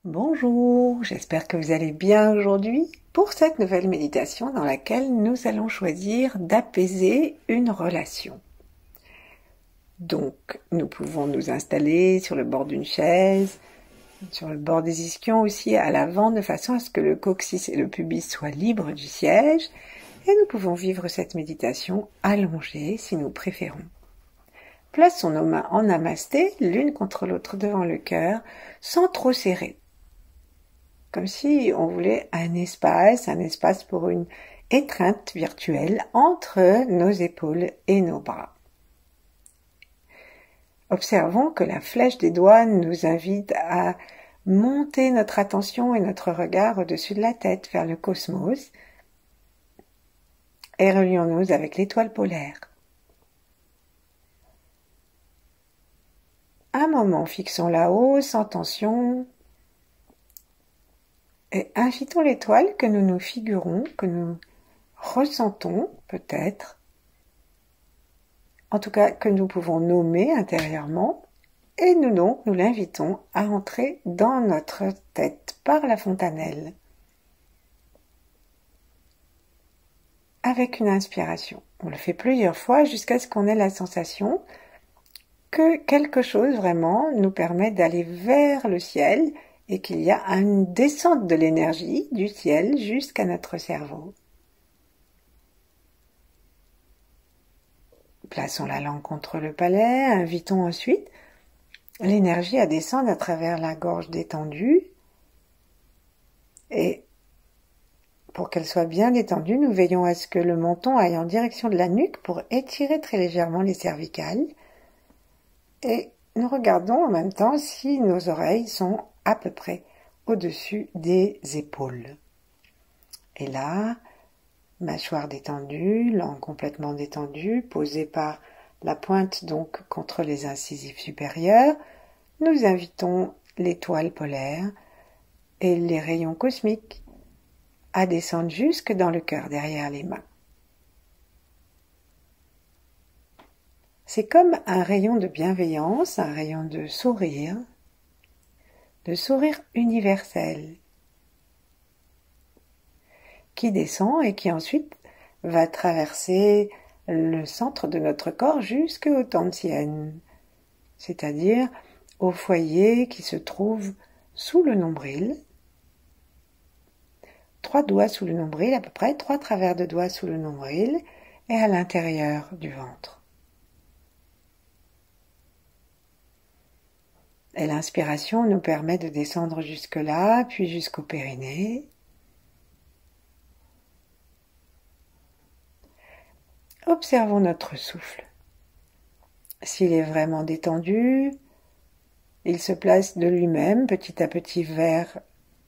Bonjour, j'espère que vous allez bien aujourd'hui pour cette nouvelle méditation dans laquelle nous allons choisir d'apaiser une relation. Donc, nous pouvons nous installer sur le bord d'une chaise, sur le bord des ischions aussi à l'avant de façon à ce que le coccyx et le pubis soient libres du siège et nous pouvons vivre cette méditation allongée si nous préférons. Plaçons nos mains en namasté, l'une contre l'autre devant le cœur, sans trop serrer. Comme si on voulait un espace pour une étreinte virtuelle entre nos épaules et nos bras. Observons que la flèche des doigts nous invite à monter notre attention et notre regard au-dessus de la tête vers le cosmos et relions-nous avec l'étoile polaire. Un moment, fixons là-haut, sans tension, et invitons l'étoile que nous nous figurons, que nous ressentons peut-être, en tout cas que nous pouvons nommer intérieurement, et nous l'invitons à entrer dans notre tête par la fontanelle, avec une inspiration. On le fait plusieurs fois jusqu'à ce qu'on ait la sensation que quelque chose vraiment nous permet d'aller vers le ciel et qu'il y a une descente de l'énergie du ciel jusqu'à notre cerveau. Plaçons la langue contre le palais, invitons ensuite l'énergie à descendre à travers la gorge détendue et pour qu'elle soit bien détendue, nous veillons à ce que le menton aille en direction de la nuque pour étirer très légèrement les cervicales et nous regardons en même temps si nos oreilles sont à peu près au-dessus des épaules. Et là, mâchoire détendue, langue complètement détendue, posée par la pointe donc contre les incisives supérieures, nous invitons l'étoile polaire et les rayons cosmiques à descendre jusque dans le cœur derrière les mains. C'est comme un rayon de bienveillance, un rayon de sourire universel, qui descend et qui ensuite va traverser le centre de notre corps jusqu'au Tantien, c'est-à-dire au foyer qui se trouve sous le nombril, 3 doigts sous le nombril à peu près, 3 travers de doigts sous le nombril et à l'intérieur du ventre. Et l'inspiration nous permet de descendre jusque-là, puis jusqu'au périnée. Observons notre souffle. S'il est vraiment détendu, il se place de lui-même petit à petit vers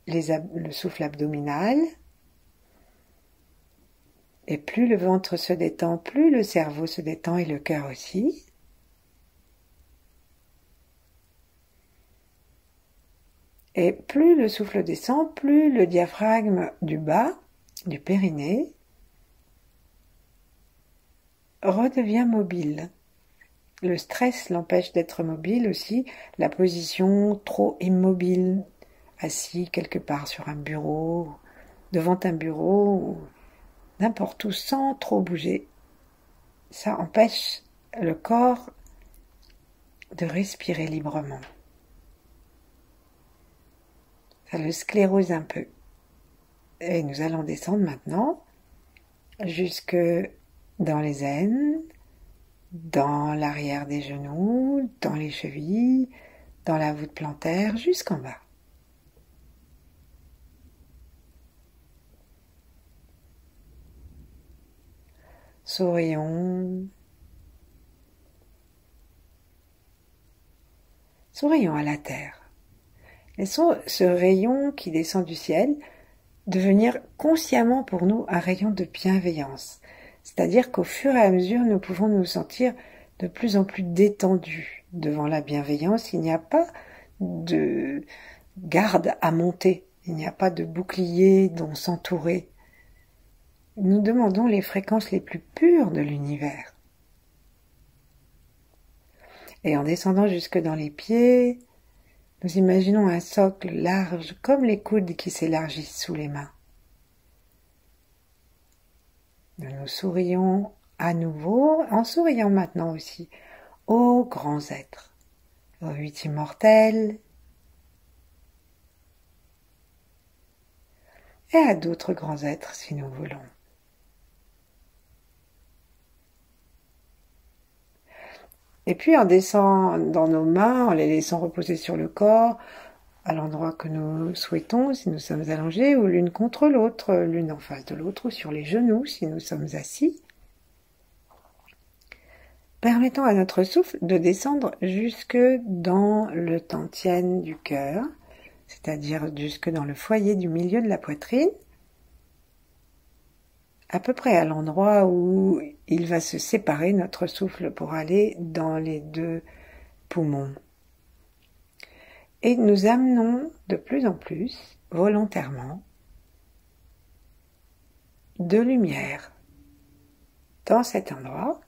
le souffle abdominal. Et plus le ventre se détend, plus le cerveau se détend et le cœur aussi. Et plus le souffle descend, plus le diaphragme du bas, du périnée, redevient mobile. Le stress l'empêche d'être mobile aussi, la position trop immobile, assis quelque part sur un bureau, devant un bureau, ou n'importe où sans trop bouger. Ça empêche le corps de respirer librement. Ça le sclérose un peu. Et nous allons descendre maintenant jusque dans les aines, dans l'arrière des genoux, dans les chevilles, dans la voûte plantaire, jusqu'en bas. Sourions. Sourions à la terre. Laissons ce rayon qui descend du ciel devenir consciemment pour nous un rayon de bienveillance. C'est-à-dire qu'au fur et à mesure, nous pouvons nous sentir de plus en plus détendus devant la bienveillance. Il n'y a pas de garde à monter, il n'y a pas de bouclier dont s'entourer. Nous demandons les fréquences les plus pures de l'univers. Et en descendant jusque dans les pieds, Nous imaginons un socle large comme les coudes qui s'élargissent sous les mains. Nous sourions à nouveau, en souriant maintenant aussi, aux grands êtres, aux 8 immortels et à d'autres grands êtres si nous voulons. Et puis en descendant dans nos mains, en les laissant reposer sur le corps, à l'endroit que nous souhaitons, si nous sommes allongés, ou l'une contre l'autre, l'une en face de l'autre, ou sur les genoux, si nous sommes assis, permettons à notre souffle de descendre jusque dans le tantien du cœur, c'est-à-dire jusque dans le foyer du milieu de la poitrine, à peu près à l'endroit où il va se séparer notre souffle pour aller dans les 2 poumons. Et nous amenons de plus en plus, volontairement, de lumière dans cet endroit.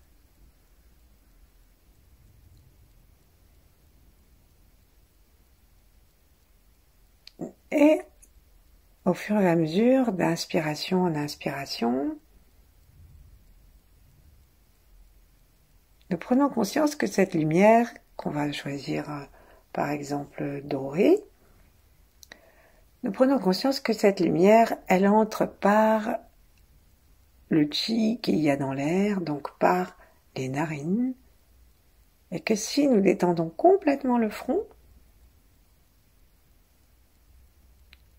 Et au fur et à mesure, d'inspiration en inspiration, nous prenons conscience que cette lumière, qu'on va choisir par exemple dorée, nous prenons conscience que cette lumière, elle entre par le chi qu'il y a dans l'air, donc par les narines, et que si nous détendons complètement le front,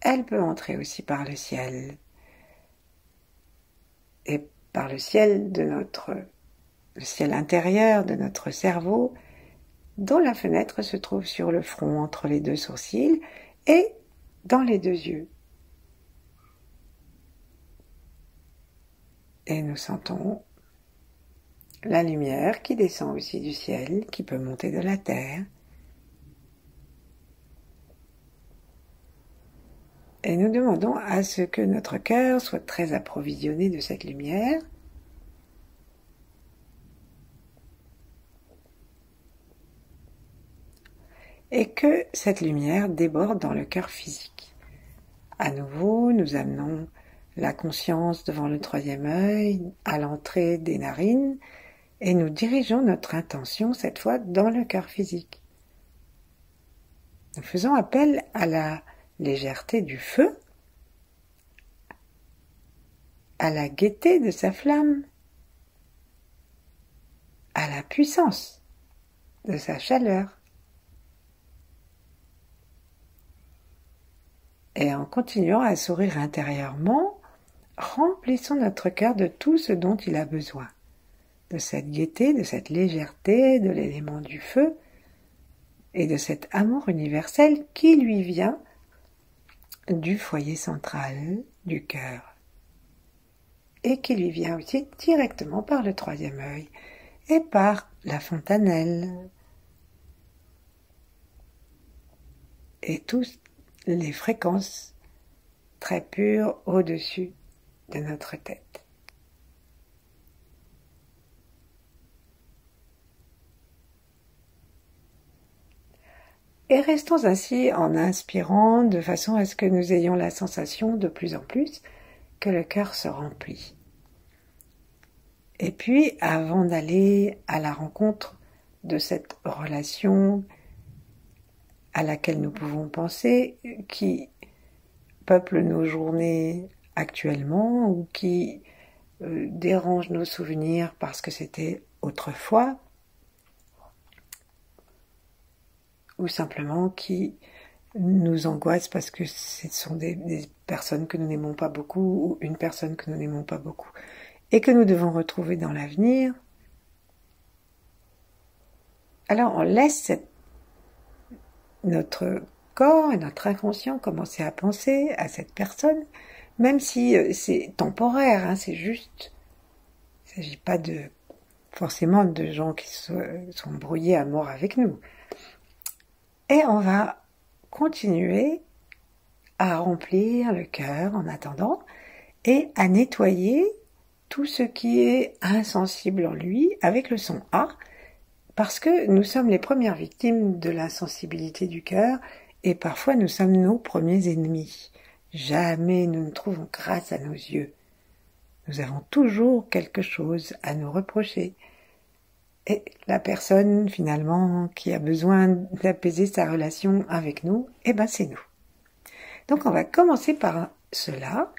elle peut entrer aussi par le ciel, et par le ciel le ciel intérieur de notre cerveau, dont la fenêtre se trouve sur le front entre les 2 sourcils et dans les 2 yeux. Et nous sentons la lumière qui descend aussi du ciel, qui peut monter de la terre. Et nous demandons à ce que notre cœur soit très approvisionné de cette lumière. Et que cette lumière déborde dans le cœur physique. À nouveau, nous amenons la conscience devant le 3e œil, à l'entrée des narines, et nous dirigeons notre intention, cette fois, dans le cœur physique. Nous faisons appel à la légèreté du feu, à la gaieté de sa flamme, à la puissance de sa chaleur. Et en continuant à sourire intérieurement, remplissons notre cœur de tout ce dont il a besoin, de cette gaieté, de cette légèreté, de l'élément du feu, et de cet amour universel qui lui vient du foyer central du cœur, et qui lui vient aussi directement par le 3e œil et par la fontanelle, et toutes les fréquences très pures au-dessus de notre tête. Et restons ainsi en inspirant de façon à ce que nous ayons la sensation de plus en plus que le cœur se remplit. Et puis, avant d'aller à la rencontre de cette relation à laquelle nous pouvons penser, qui peuple nos journées actuellement ou qui dérange nos souvenirs parce que c'était autrefois, ou simplement qui nous angoisse parce que ce sont des personnes que nous n'aimons pas beaucoup ou une personne que nous n'aimons pas beaucoup et que nous devons retrouver dans l'avenir. Alors on laisse notre corps et notre inconscient commencer à penser à cette personne, même si c'est temporaire, hein, c'est juste. Il ne s'agit pas forcément de gens qui sont brouillés à mort avec nous. Et on va continuer à remplir le cœur en attendant et à nettoyer tout ce qui est insensible en lui avec le son A, parce que nous sommes les premières victimes de l'insensibilité du cœur Et parfois nous sommes nos premiers ennemis. Jamais nous ne trouvons grâce à nos yeux. Nous avons toujours quelque chose à nous reprocher. Et la personne, finalement, qui a besoin d'apaiser sa relation avec nous, eh ben c'est nous. Donc on va commencer par cela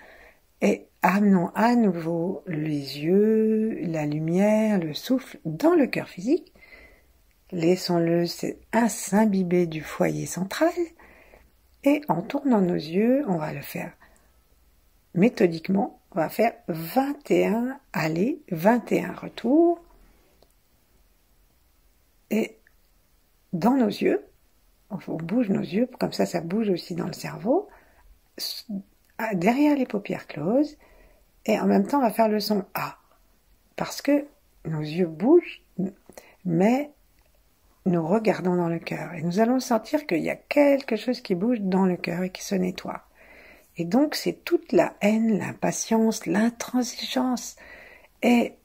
et amenons à nouveau les yeux, la lumière, le souffle dans le cœur physique. Laissons-le s'imbiber du foyer central et en tournant nos yeux, on va le faire méthodiquement. On va faire 21 allées, 21 retours. Et dans nos yeux, on bouge nos yeux, comme ça bouge aussi dans le cerveau, derrière les paupières closes, et en même temps on va faire le son A, parce que nos yeux bougent, mais nous regardons dans le cœur, et nous allons sentir qu'il y a quelque chose qui bouge dans le cœur et qui se nettoie. Et donc c'est toute la haine, l'impatience, l'intransigeance, et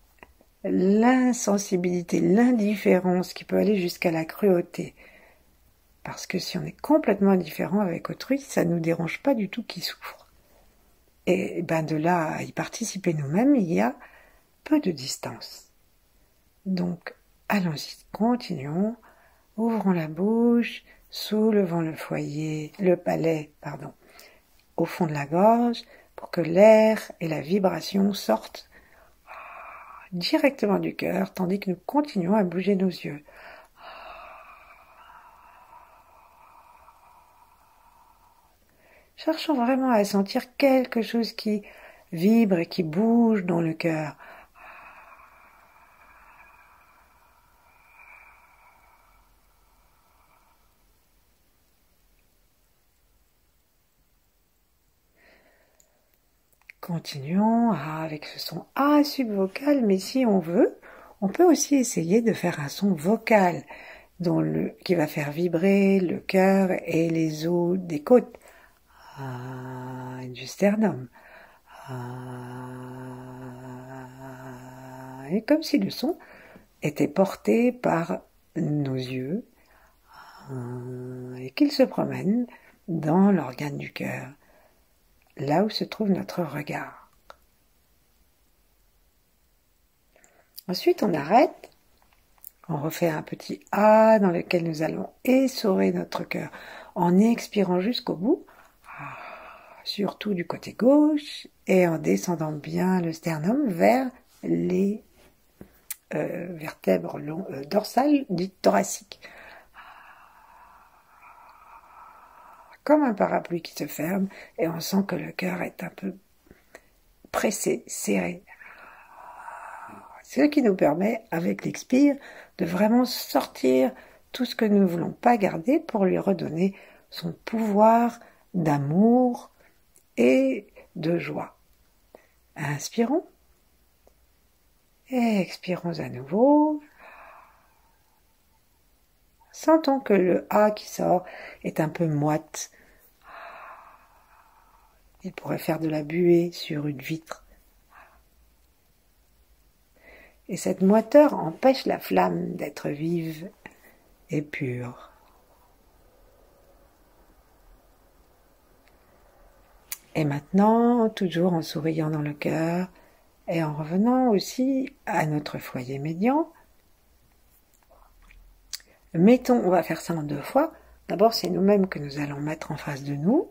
l'insensibilité, l'indifférence qui peut aller jusqu'à la cruauté. Parce que si on est complètement indifférent avec autrui, ça ne nous dérange pas du tout qu'il souffre. Et ben de là à y participer nous-mêmes, il y a peu de distance. Donc, allons-y, continuons, ouvrons la bouche, soulevons le palais, au fond de la gorge, pour que l'air et la vibration sortent directement du cœur, tandis que nous continuons à bouger nos yeux. Cherchons vraiment à sentir quelque chose qui vibre et qui bouge dans le cœur. Continuons avec ce son A subvocal, mais si on veut, on peut aussi essayer de faire un son vocal qui va faire vibrer le cœur et les os des côtes, du sternum. Et comme si le son était porté par nos yeux et qu'il se promène dans l'organe du cœur, là où se trouve notre regard. Ensuite, on arrête, on refait un petit A dans lequel nous allons essorer notre cœur en expirant jusqu'au bout, surtout du côté gauche, et en descendant bien le sternum vers les vertèbres dorsales dites thoraciques. Comme un parapluie qui se ferme, et on sent que le cœur est un peu pressé, serré. Ce qui nous permet, avec l'expire, de vraiment sortir tout ce que nous ne voulons pas garder pour lui redonner son pouvoir d'amour et de joie. Inspirons et expirons à nouveau. Sentons que le A qui sort est un peu moite. Il pourrait faire de la buée sur une vitre. Et cette moiteur empêche la flamme d'être vive et pure. Et maintenant, toujours en souriant dans le cœur et en revenant aussi à notre foyer médian, on va faire ça en 2 fois. D'abord, c'est nous-mêmes que nous allons mettre en face de nous,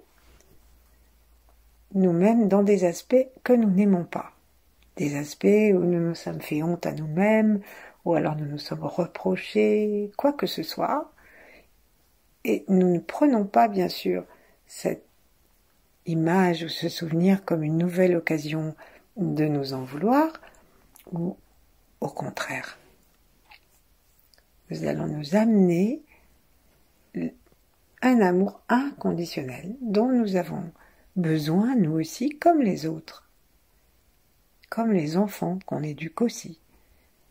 nous-mêmes dans des aspects que nous n'aimons pas. Des aspects où nous nous sommes fait honte à nous-mêmes, ou alors nous nous sommes reprochés, quoi que ce soit. Et nous ne prenons pas, bien sûr, cette image ou ce souvenir comme une nouvelle occasion de nous en vouloir, ou au contraire. Nous allons nous amener un amour inconditionnel dont nous avons besoin, nous aussi, comme les autres, comme les enfants qu'on éduque aussi.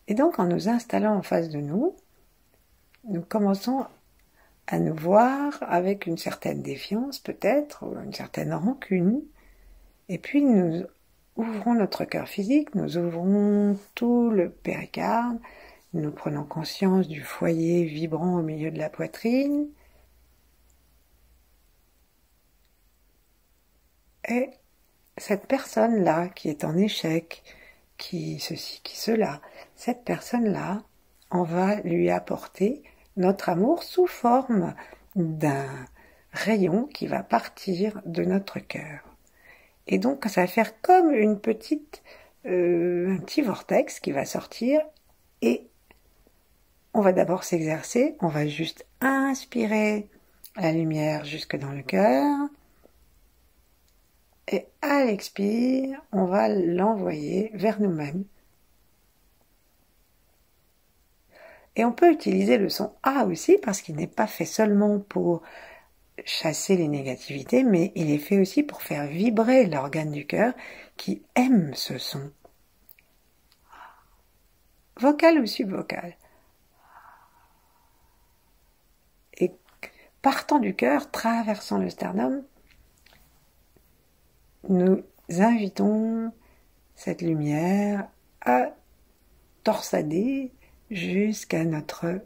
Et donc, en nous installant en face de nous, nous commençons à nous voir avec une certaine défiance peut-être, ou une certaine rancune, et puis nous ouvrons notre cœur physique, nous ouvrons tout le péricarde, nous prenons conscience du foyer vibrant au milieu de la poitrine, Et cette personne-là qui est en échec, qui ceci, qui cela, cette personne-là, on va lui apporter notre amour sous forme d'un rayon qui va partir de notre cœur. Et donc ça va faire comme un petit vortex qui va sortir et on va d'abord s'exercer, on va juste inspirer la lumière jusque dans le cœur et à l'expire, on va l'envoyer vers nous-mêmes. Et on peut utiliser le son A aussi parce qu'il n'est pas fait seulement pour chasser les négativités, mais il est fait aussi pour faire vibrer l'organe du cœur qui aime ce son. Vocal ou subvocal. Et partant du cœur, traversant le sternum, nous invitons cette lumière à torsader jusqu'à notre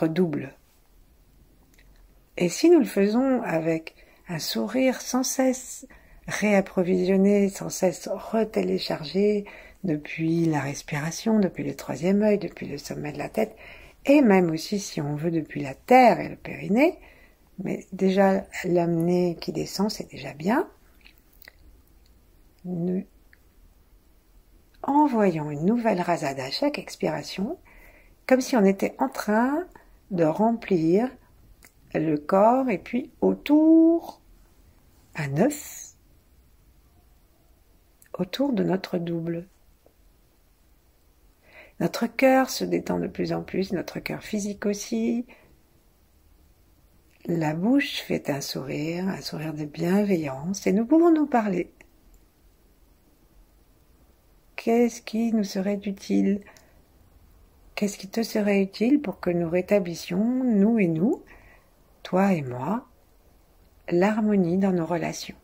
double. Et si nous le faisons avec un sourire sans cesse réapprovisionné, sans cesse retéléchargé depuis la respiration, depuis le troisième œil, depuis le sommet de la tête, et même aussi si on veut depuis la terre et le périnée, mais déjà l'amener qui descend c'est déjà bien, nous envoyons une nouvelle rasade à chaque expiration, comme si on était en train de remplir le corps et puis autour, à 9, autour de notre double. Notre cœur se détend de plus en plus, notre cœur physique aussi. La bouche fait un sourire de bienveillance et nous pouvons nous parler. Qu'est-ce qui nous serait utile? Qu'est-ce qui te serait utile pour que nous rétablissions, nous et nous, toi et moi, l'harmonie dans nos relations?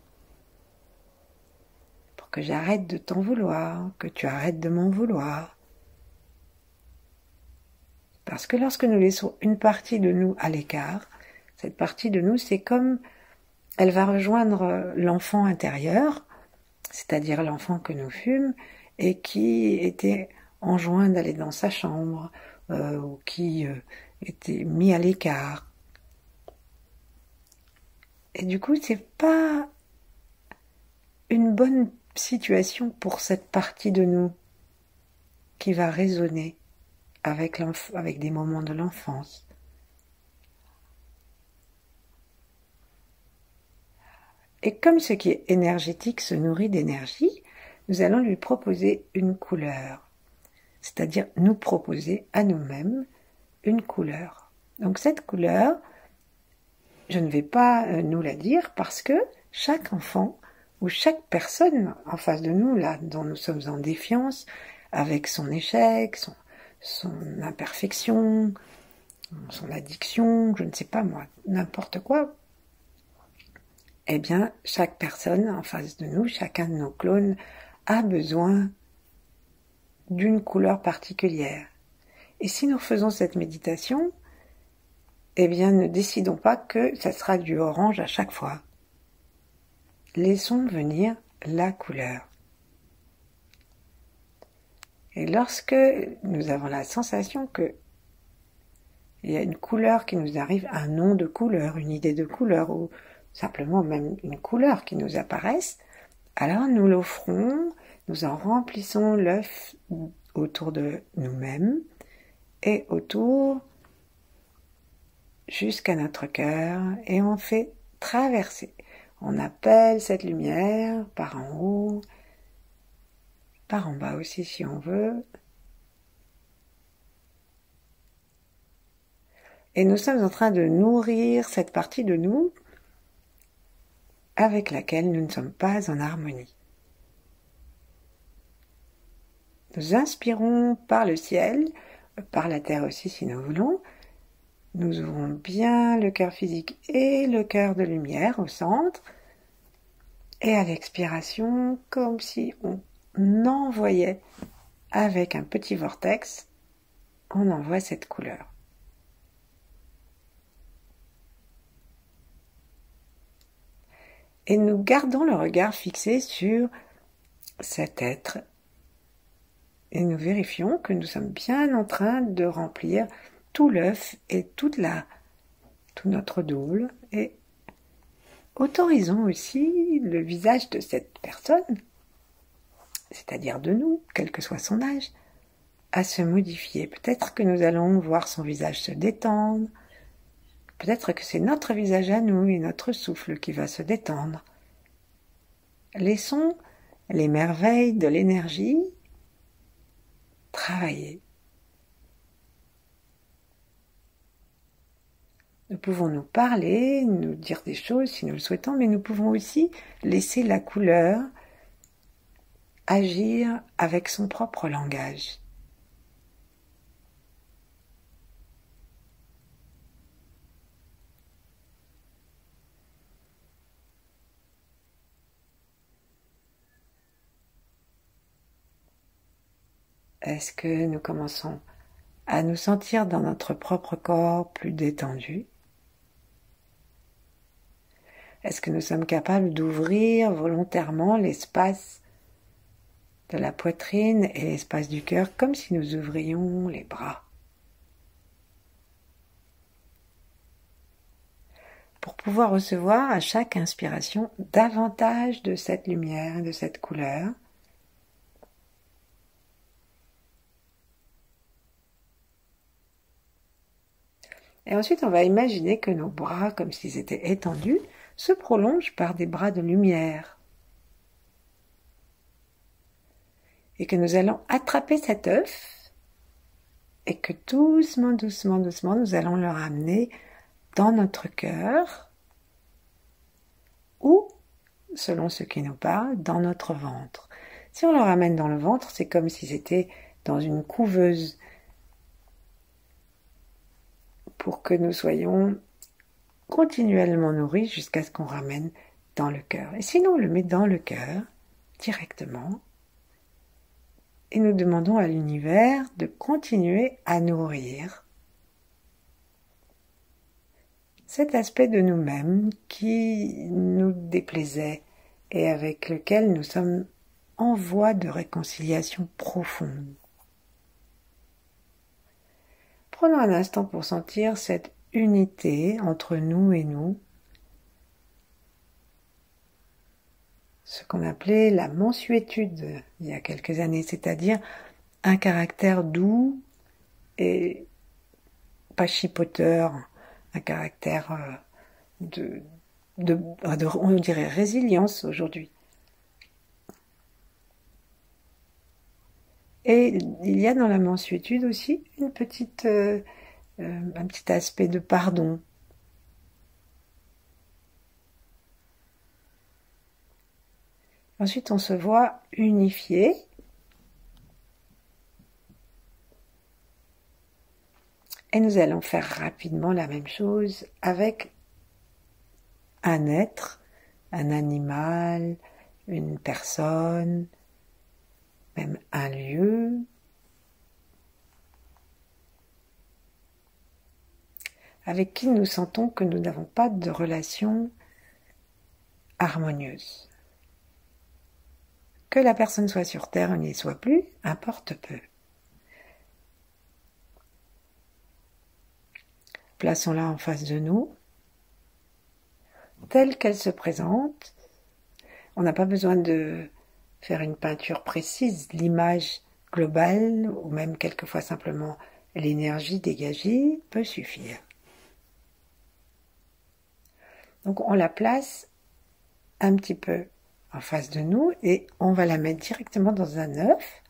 Pour que j'arrête de t'en vouloir, que tu arrêtes de m'en vouloir. Parce que lorsque nous laissons une partie de nous à l'écart, cette partie de nous, c'est comme elle va rejoindre l'enfant intérieur, c'est-à-dire l'enfant que nous fûmes, et qui était enjoint d'aller dans sa chambre, ou qui était mis à l'écart. Et du coup, c'est pas une bonne situation pour cette partie de nous qui va résonner avec des moments de l'enfance. Et comme ce qui est énergétique se nourrit d'énergie, nous allons lui proposer une couleur, c'est-à-dire nous proposer à nous-mêmes une couleur. Donc cette couleur, je ne vais pas nous la dire parce que chaque enfant ou chaque personne en face de nous, là, dont nous sommes en défiance, avec son échec, son imperfection, son addiction, je ne sais pas moi, n'importe quoi, eh bien, chaque personne en face de nous, chacun de nos clones, a besoin d'une couleur particulière. Et si nous faisons cette méditation, eh bien, ne décidons pas que ça sera du orange à chaque fois. Laissons venir la couleur. Et lorsque nous avons la sensation que il y a une couleur qui nous arrive, un nom de couleur, une idée de couleur, ou simplement même une couleur qui nous apparaisse, alors nous l'offrons, nous en remplissons l'œuf autour de nous-mêmes et autour jusqu'à notre cœur et on fait traverser. On appelle cette lumière par en haut, par en bas aussi si on veut. Et nous sommes en train de nourrir cette partie de nous avec laquelle nous ne sommes pas en harmonie. Nous inspirons par le ciel, par la terre aussi si nous voulons. Nous ouvrons bien le cœur physique et le cœur de lumière au centre. Et à l'expiration, comme si on envoyait avec un petit vortex, on envoie cette couleur. Et nous gardons le regard fixé sur cet être. Et nous vérifions que nous sommes bien en train de remplir tout l'œuf et tout notre double. Et autorisons aussi le visage de cette personne, c'est-à-dire de nous, quel que soit son âge, à se modifier. Peut-être que nous allons voir son visage se détendre. Peut-être que c'est notre visage à nous et notre souffle qui va se détendre. Laissons les merveilles de l'énergie travailler. Nous pouvons nous parler, nous dire des choses si nous le souhaitons, mais nous pouvons aussi laisser la couleur agir avec son propre langage. Est-ce que nous commençons à nous sentir dans notre propre corps plus détendu? Est-ce que nous sommes capables d'ouvrir volontairement l'espace de la poitrine et l'espace du cœur comme si nous ouvrions les bras? Pour pouvoir recevoir à chaque inspiration davantage de cette lumière, de cette couleur. Et ensuite, on va imaginer que nos bras, comme s'ils étaient étendus, se prolongent par des bras de lumière. Et que nous allons attraper cet œuf et que doucement, doucement, doucement, nous allons le ramener dans notre cœur ou, selon ce qui nous parle, dans notre ventre. Si on le ramène dans le ventre, c'est comme si c'était dans une couveuse pour que nous soyons continuellement nourris jusqu'à ce qu'on ramène dans le cœur. Et sinon, on le met dans le cœur, directement, et nous demandons à l'univers de continuer à nourrir cet aspect de nous-mêmes qui nous déplaisait et avec lequel nous sommes en voie de réconciliation profonde. Prenons un instant pour sentir cette unité entre nous et nous, ce qu'on appelait la mansuétude il y a quelques années, c'est-à-dire un caractère doux et pas chipoteur, un caractère on dirait résilience aujourd'hui. Et il y a dans la mansuétude aussi un petit aspect de pardon. Ensuite, on se voit unifié. Et nous allons faire rapidement la même chose avec un être, un animal, une personne, même un lieu, avec qui nous sentons que nous n'avons pas de relation harmonieuse. Que la personne soit sur Terre ou n'y soit plus, importe peu. Plaçons-la en face de nous, telle qu'elle se présente. On n'a pas besoin de faire une peinture précise, l'image globale, ou même quelquefois simplement l'énergie dégagée, peut suffire. Donc on la place un petit peu en face de nous et on va la mettre directement dans un œuf.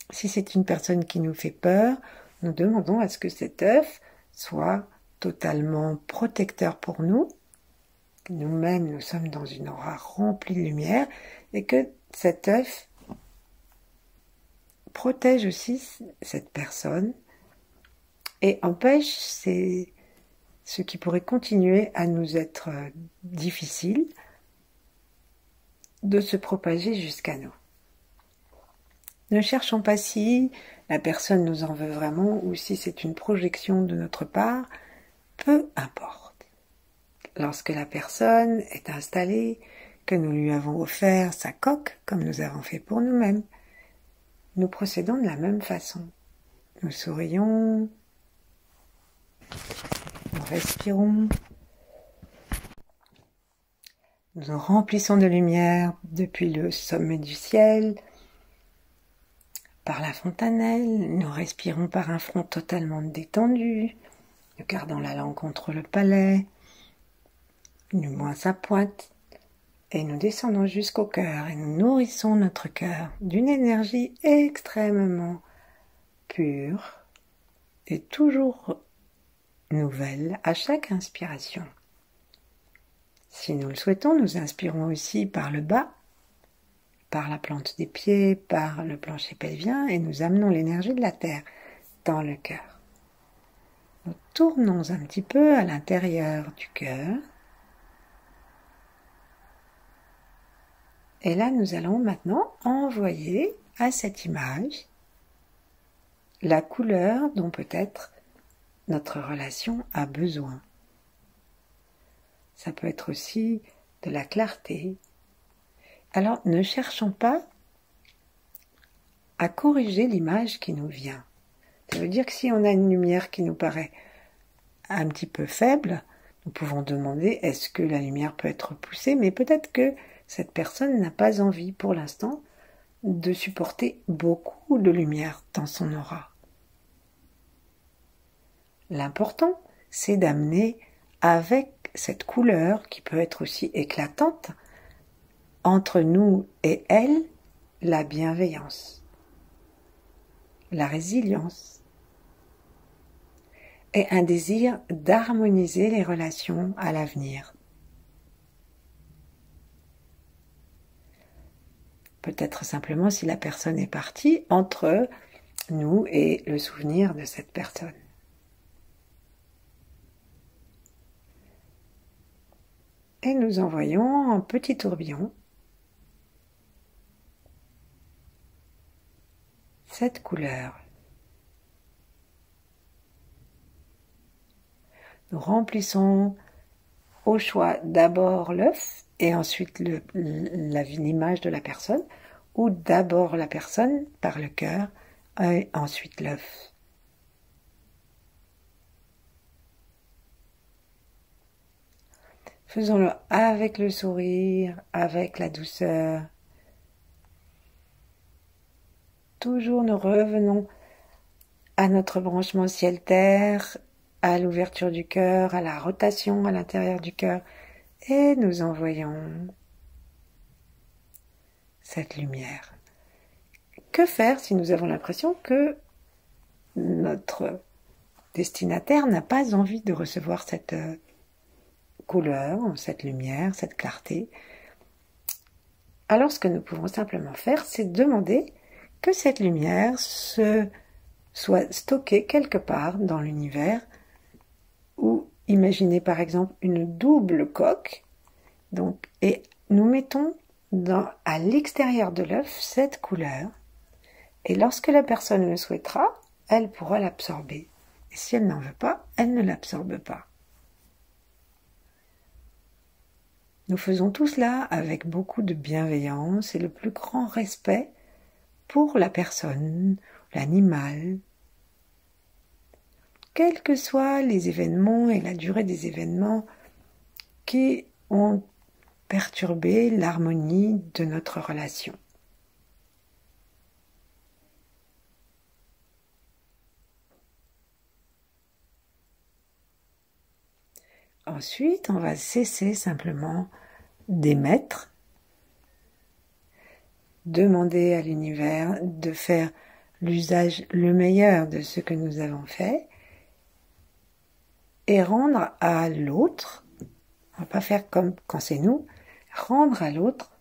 Si c'est une personne qui nous fait peur, nous demandons à ce que cet œuf soit totalement protecteur pour nous. Nous-mêmes, nous sommes dans une aura remplie de lumière et que cet œuf protège aussi cette personne et empêche ce qui pourrait continuer à nous être difficile de se propager jusqu'à nous. Ne cherchons pas si la personne nous en veut vraiment ou si c'est une projection de notre part, peu importe. lorsque la personne est installée, que nous lui avons offert sa coque, comme nous avons fait pour nous-mêmes, nous procédons de la même façon. Nous sourions, nous respirons, nous nous remplissons de lumière depuis le sommet du ciel, par la fontanelle, nous respirons par un front totalement détendu, nous gardons la langue contre le palais, nous moins sa pointe, et nous descendons jusqu'au cœur et nous nourrissons notre cœur d'une énergie extrêmement pure et toujours nouvelle à chaque inspiration. Si nous le souhaitons, nous inspirons aussi par le bas, par la plante des pieds, par le plancher pelvien, et nous amenons l'énergie de la terre dans le cœur. Nous tournons un petit peu à l'intérieur du cœur. Et là, nous allons maintenant envoyer à cette image la couleur dont peut-être notre relation a besoin. Ça peut être aussi de la clarté. Alors, ne cherchons pas à corriger l'image qui nous vient. Ça veut dire que si on a une lumière qui nous paraît un petit peu faible, nous pouvons demander est-ce que la lumière peut être poussée, mais peut-être que cette personne n'a pas envie pour l'instant de supporter beaucoup de lumière dans son aura. L'important, c'est d'amener avec cette couleur qui peut être aussi éclatante entre nous et elle la bienveillance, la résilience et un désir d'harmoniser les relations à l'avenir. Peut-être simplement si la personne est partie entre nous et le souvenir de cette personne. Et nous envoyons un petit tourbillon cette couleur. Nous remplissons au choix d'abord l'œuf et ensuite l'image de la personne, ou d'abord la personne par le cœur et ensuite l'œuf. Faisons-le avec le sourire, avec la douceur. Toujours nous revenons à notre branchement ciel-terre, à l'ouverture du cœur, à la rotation à l'intérieur du cœur, et nous envoyons cette lumière. Que faire si nous avons l'impression que notre destinataire n'a pas envie de recevoir cette couleur, cette lumière, cette clarté? Alors ce que nous pouvons simplement faire, c'est demander que cette lumière soit stockée quelque part dans l'univers, ou imaginez par exemple une double coque, et nous mettons à l'extérieur de l'œuf cette couleur, et lorsque la personne le souhaitera, elle pourra l'absorber. Et si elle n'en veut pas, elle ne l'absorbe pas. Nous faisons tout cela avec beaucoup de bienveillance et le plus grand respect pour la personne, l'animal, quels que soient les événements et la durée des événements qui ont perturbé l'harmonie de notre relation. Ensuite, on va cesser simplement d'émettre, demander à l'univers de faire l'usage le meilleur de ce que nous avons fait et rendre à l'autre, on ne va pas faire comme quand c'est nous, rendre à l'autre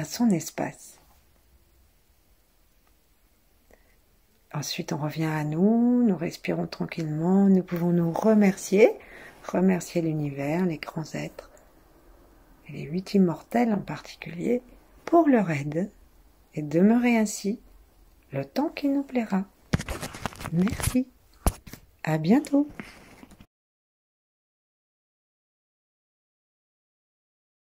son espace. Ensuite, on revient à nous, nous respirons tranquillement, nous pouvons nous remercier l'univers, les grands êtres, et les 8 immortels en particulier, pour leur aide, et demeurer ainsi le temps qu'il nous plaira. Merci. À bientôt.